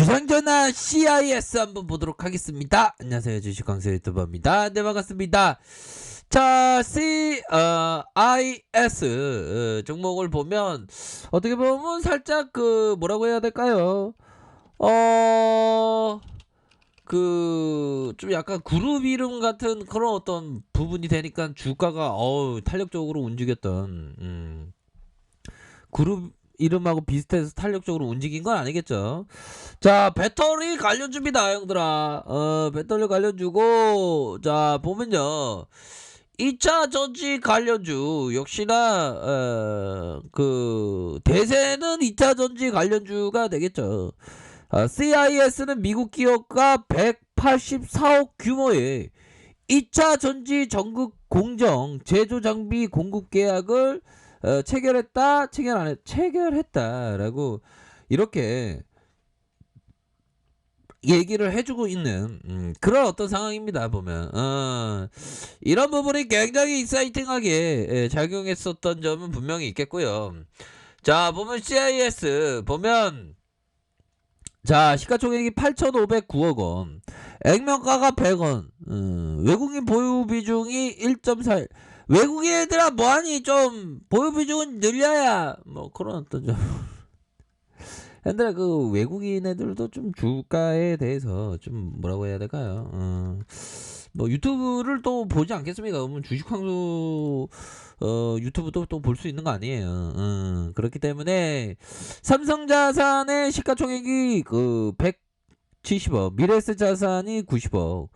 기상전화 CIS 한번 보도록 하겠습니다. 안녕하세요, 주식광수 유튜버입니다. 네, 반갑습니다. 자, CIS 종목을 보면 어떻게 보면 살짝 뭐라고 해야 될까요? 좀 약간 그룹 이름 같은 그런 어떤 부분이 되니까 주가가 탄력적으로 움직였던 그룹 이름하고 비슷해서 탄력적으로 움직인 건 아니겠죠. 자, 배터리 관련주입니다, 형들아. 배터리 관련주고, 자, 보면요. 2차 전지 관련주, 역시나, 대세는 2차 전지 관련주가 되겠죠. CIS는 미국 기업가 184억 규모의 2차 전지 전국 공정 제조 장비 공급 계약을 체결했다라고 이렇게 얘기를 해주고 있는 그런 어떤 상황입니다. 보면 이런 부분이 굉장히 익사이팅하게 작용했었던 점은 분명히 있겠고요. 자, 보면 CIS 보면, 자, 시가총액이 8,509억 원, 액면가가 100원, 외국인 보유 비중이 1.4. 외국인 애들아 뭐하니, 좀 보유 비중은 늘려야 뭐 그런 어떤 좀 근데 외국인 애들도 좀 주가에 대해서 좀 뭐라고 해야 될까요? 뭐 유튜브를 또 보지 않겠습니까? 그러면 주식황수 유튜브도 또 볼 수 있는 거 아니에요. 그렇기 때문에 삼성자산의 시가총액이 170억, 미래에셋자산이 90억,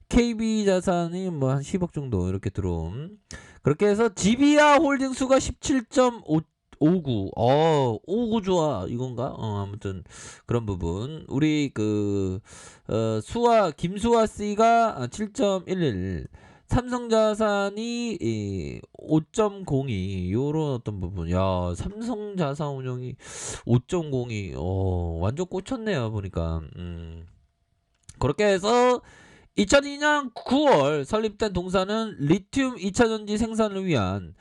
KB자산이 뭐 한 10억 정도 이렇게 들어옴. 그렇게 해서 지비아 홀딩수가 17.59. 59 좋아 이건가? 아무튼 그런 부분. 우리 김수아 씨가 7.11, 삼성자산이 5.02 요런 어떤 부분. 야, 삼성자산 운용이 5.02. 완전 꽂혔네요, 보니까. 그렇게 해서 2002년 9월 설립된 동사는 리튬 2차전지 생산을 위한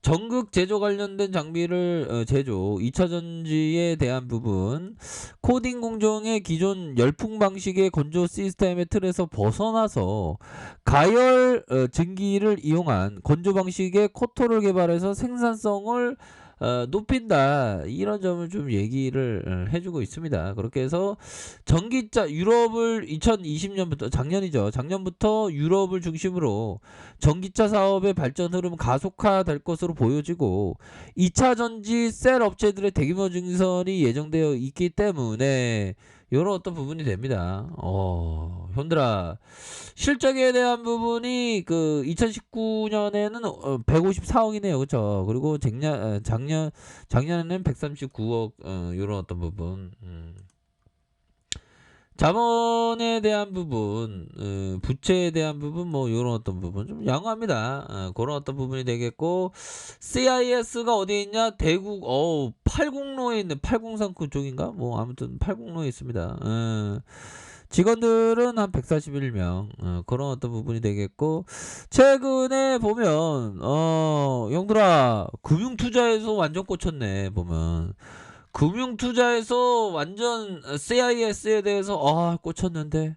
전극 제조 관련된 장비를 제조, 2차전지에 대한 부분, 코딩 공정의 기존 열풍 방식의 건조 시스템의 틀에서 벗어나서 가열 증기를 이용한 건조 방식의 코터를 개발해서 생산성을 높인다, 이런 점을 좀 얘기를 해주고 있습니다. 그렇게 해서 전기차 유럽을 2020년부터, 작년부터 유럽을 중심으로 전기차 사업의 발전 흐름 가속화될 것으로 보여지고 2차 전지 셀 업체들의 대규모 증설이 예정되어 있기 때문에 이런 어떤 부분이 됩니다. 현들아, 실적에 대한 부분이 2019년에는 154억이네요, 그렇죠? 그리고 작년에는 139억, 이런 어떤 부분. 자본에 대한 부분, 부채에 대한 부분, 뭐 요런 어떤 부분 좀 양호합니다. 그런 어떤 부분이 되겠고, CIS가 어디에 있냐? 대구, 80로에 있는 803 그쪽인가? 뭐 아무튼 80로에 있습니다. 직원들은 한 141명, 그런 어떤 부분이 되겠고, 최근에 보면 형들아, 금융투자에서 완전 꽂혔네. 보면 금융투자에서 완전 CIS에 대해서 꽂혔는데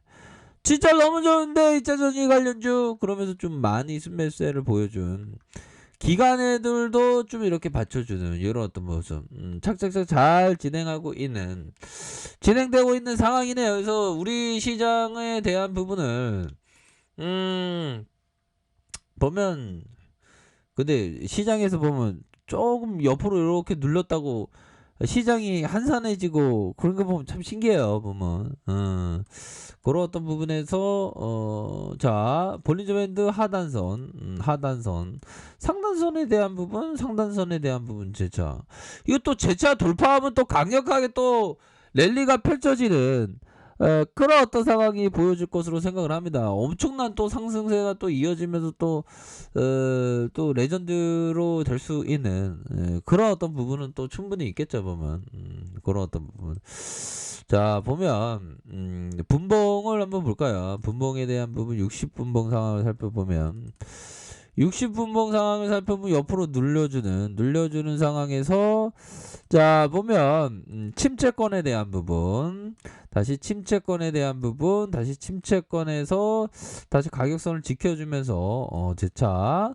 진짜 너무 좋은데 2차전지 관련주, 그러면서 좀 많이 순매수세를 보여준 기관 애들도 좀 이렇게 받쳐주는 이런 어떤 모습, 착착착 잘 진행되고 있는 상황이네요. 그래서 우리 시장에 대한 부분을 보면, 근데 시장에서 보면 조금 옆으로 이렇게 눌렀다고 시장이 한산해지고 그런 거 보면 참 신기해요. 보면 그런 어떤 부분에서 자, 볼린저 밴드 하단선, 상단선에 대한 부분, 제차, 이것도 제차 돌파하면 또 강력하게 또 랠리가 펼쳐지는 그런 어떤 상황이 보여질 것으로 생각을 합니다. 엄청난 또 상승세가 또 이어지면서 또 레전드로 될 수 있는 그런 어떤 부분은 또 충분히 있겠죠. 보면 그런 어떤 부분. 자, 보면 분봉을 한번 볼까요? 분봉에 대한 부분, 60분봉 상황을 살펴보면 60분봉 상황을 살펴보면 옆으로 눌려주는 상황에서 자 보면 침체권에 대한 부분 다시 침체권에서 다시 가격선을 지켜주면서 재차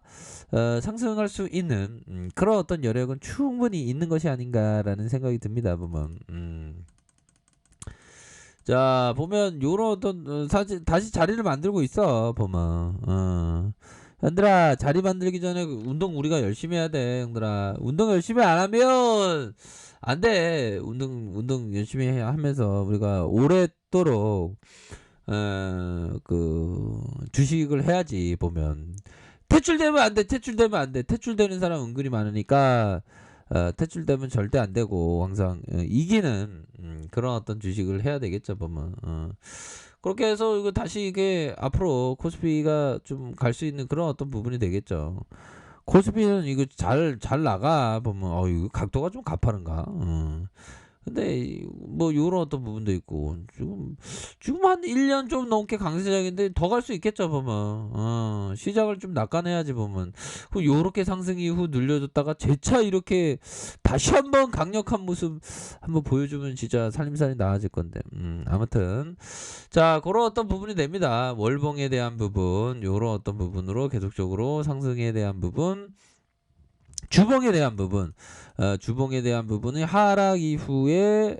상승할 수 있는 그런 어떤 여력은 충분히 있는 것이 아닌가라는 생각이 듭니다. 보면 자 보면 요런 어떤 다시 자리를 만들고 있어. 보면 형들아 자리 만들기 전에 운동 우리가 열심히 해야 돼. 형들아 운동 열심히 안 하면 안 돼. 운동 열심히 하면서 우리가 오랫도록 그 주식을 해야지. 보면 퇴출되면 안 돼. 퇴출되는 사람 은근히 많으니까 퇴출되면 절대 안 되고 항상 이기는 그런 어떤 주식을 해야 되겠죠. 보면 그렇게 해서 이거 다시 이게 앞으로 코스피가 좀 갈 수 있는 그런 어떤 부분이 되겠죠. 코스피는 이거 잘 나가 보면 이거 각도가 좀 가파른가. 근데 뭐 요런 어떤 부분도 있고 지금 한 1년 좀 넘게 강세장인데 더 갈 수 있겠죠. 보면 시작을 좀 낙관해야지. 보면 그 요렇게 상승 이후 눌려줬다가 재차 이렇게 다시 한번 강력한 모습 한번 보여주면 진짜 살림살이 나아질 건데 아무튼 자 그런 어떤 부분이 됩니다. 월봉에 대한 부분 요런 어떤 부분으로 계속적으로 상승에 대한 부분 주봉에 대한 부분은 하락 이후에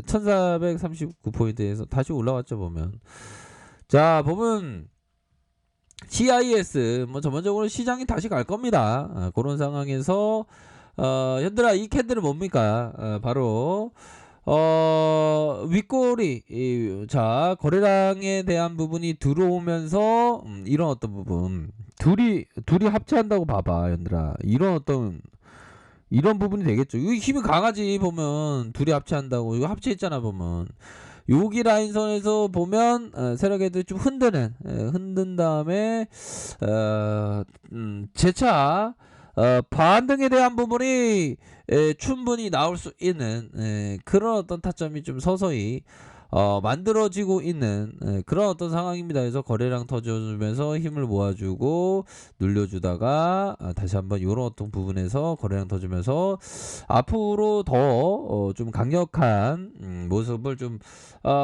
1439포인트에서 다시 올라왔죠. 보면 자 보면 CIS 뭐 전반적으로 시장이 다시 갈 겁니다. 그런 상황에서 현들아 이 캔들은 뭡니까? 바로 윗꼬리 자 거래량에 대한 부분이 들어오면서 이런 어떤 부분 둘이 합체한다고 봐봐. 현들아 이런 부분이 되겠죠. 이거 힘이 강하지. 보면 둘이 합체한다고 이거 합체했잖아. 보면 여기 라인선에서 보면 세력애들 좀 흔든 다음에 재차 반등에 대한 부분이 충분히 나올 수 있는 그런 어떤 타점이 좀 서서히 만들어지고 있는 그런 어떤 상황입니다. 그래서 거래량 터져주면서 힘을 모아주고 눌려주다가 다시 한번 이런 어떤 부분에서 거래량 터주면서 앞으로 더 좀 강력한 모습을 좀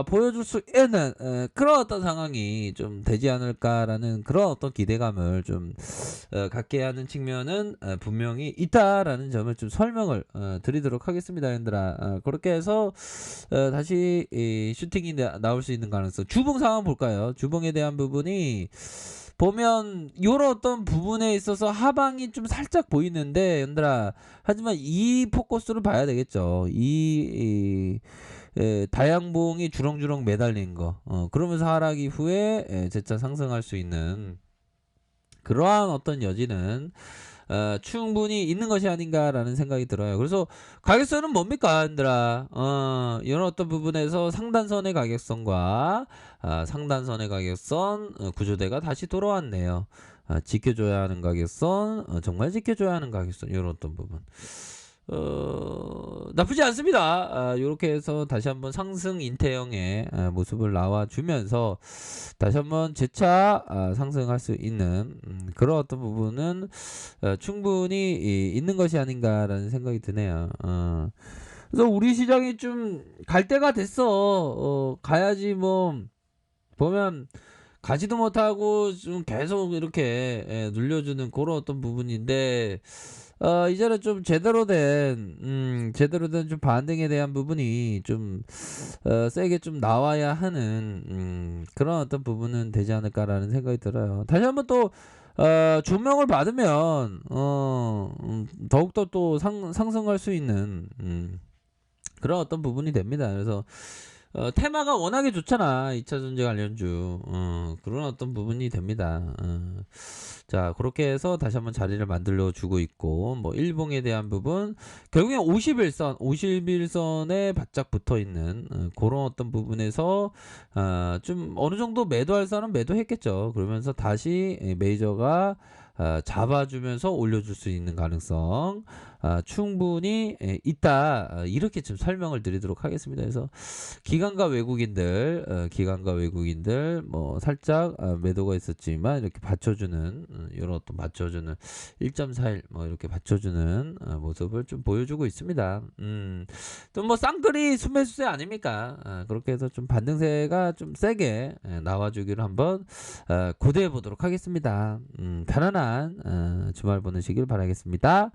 보여줄 수 있는 그런 어떤 상황이 좀 되지 않을까라는 그런 어떤 기대감을 좀 갖게 하는 측면은 분명히 있다라는 점을 좀 설명을 드리도록 하겠습니다. 여러분들아 그렇게 해서 다시 슈팅이 나올 수 있는 가능성 주봉 상황 볼까요? 주봉에 대한 부분이 보면 요런 어떤 부분에 있어서 하방이 좀 살짝 보이는데 여러분들아 하지만 이 포커스를 봐야 되겠죠. 다양봉이 주렁주렁 매달린 거 그러면서 하락 이후에 재차 상승할 수 있는 그러한 어떤 여지는 충분히 있는 것이 아닌가라는 생각이 들어요. 그래서 가격선은 뭡니까, 얘들아? 이런 어떤 부분에서 상단선의 가격선과 상단선의 가격선 구조대가 다시 돌아왔네요. 지켜줘야 하는 가격선, 정말 지켜줘야 하는 가격선 이런 어떤 부분. 나쁘지 않습니다. 이렇게 해서 다시 한번 상승 인태형의 모습을 나와주면서 다시 한번 재차 상승할 수 있는 그런 어떤 부분은 충분히 있는 것이 아닌가라는 생각이 드네요. 그래서 우리 시장이 좀 갈 때가 됐어. 가야지 뭐 보면 가지도 못하고 좀 계속 이렇게 눌려주는 그런 어떤 부분인데 이제는 좀 제대로 된 좀 반등에 대한 부분이 좀 세게 좀 나와야 하는 그런 어떤 부분은 되지 않을까라는 생각이 들어요. 다시 한번 또 조명을 받으면 더욱더 또 상승할 수 있는 그런 어떤 부분이 됩니다. 그래서 테마가 워낙에 좋잖아. 2차 전지 관련주 그런 어떤 부분이 됩니다. 자 그렇게 해서 다시 한번 자리를 만들어 주고 있고 뭐 일봉에 대한 부분 결국엔 51선에 바짝 붙어 있는 그런 어떤 부분에서 좀 어느 정도 매도할 사람 매도했겠죠. 그러면서 다시 메이저가 잡아주면서 올려줄 수 있는 가능성 충분히 있다. 이렇게 좀 설명을 드리도록 하겠습니다. 그래서 기관과 외국인들 뭐 살짝 매도가 있었지만 이렇게 받쳐주는 이런 어떤 받쳐주는 1.41 뭐 이렇게 받쳐주는 모습을 좀 보여주고 있습니다. 또 뭐 쌍끌이 순매수세 아닙니까? 그렇게 해서 좀 반등세가 좀 세게 나와주기를 한번 고대해 보도록 하겠습니다. 편안한 주말 보내시길 바라겠습니다.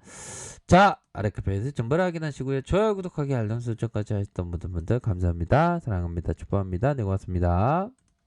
자, 아래카페에서 정보를 확인하시고요. 좋아요, 구독하기, 알람 설정까지 하셨던 분들 감사합니다. 사랑합니다. 축복합니다. 네, 고맙습니다.